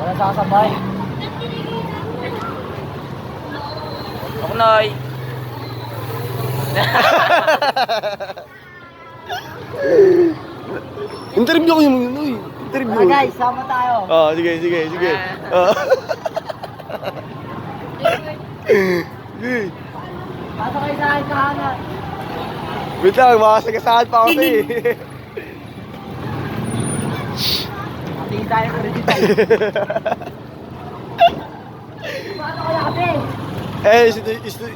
Wala sasabay. Ako Noy. Interview ko yung Noy. Interview. Tara guys, sama tayo. Sige. Sige. Pasok kayo sa akin kahanan. Wait lang, makasagasaan pa ako eh. Tingin tayo sa original. Paano kaya kami?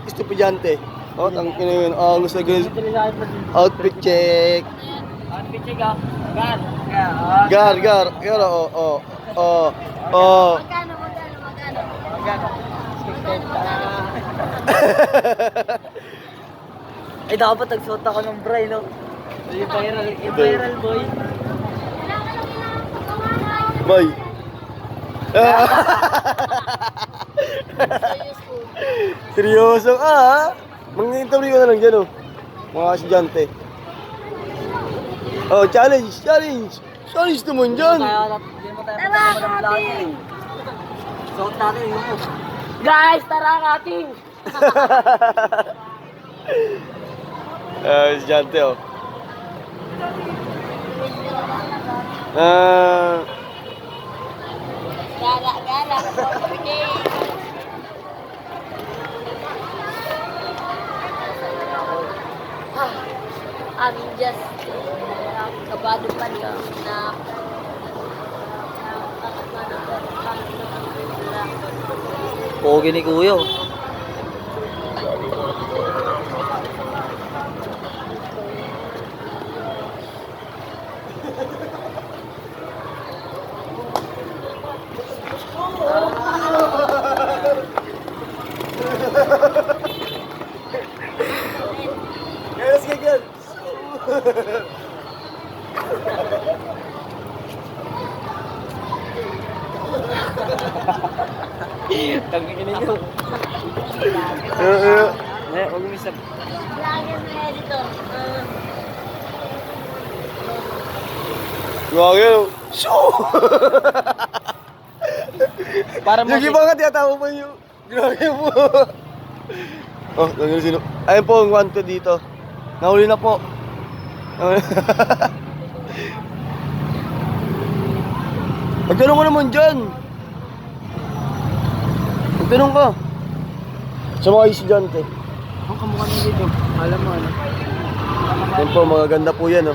Estudyante. Tangkin na yun. Gusto ko yun. Outfit check. Outfit check ah. Gar, Magkano? Eh dapat nagsuot ako ng bray, no? Yung viral boy. Boy. Seryoso ka ha? Mag-interview ka na lang dyan mga estudyante. Challenge naman dyan. Hindi mo tayo patama ng vlogging. Suot natin yung guys, tara kating! Estudyante Gala. I'm just kabado pa niya na Pogi ni Kuya. Let's get good. Tagigin ninyo. Huwag mo isa. vlogger na dito. Gawin. Shoo! Para Yung iba nga tiyatawa mo yung grabe mo. Nangyari sino? Ayun po ang one ko dito. Nahuli na po. Magtanong ka naman dyan. Magtanong ka. Sa mga estudyante. Ang kamukha niyo dito. Alam mo ano? Yan po, magaganda po yan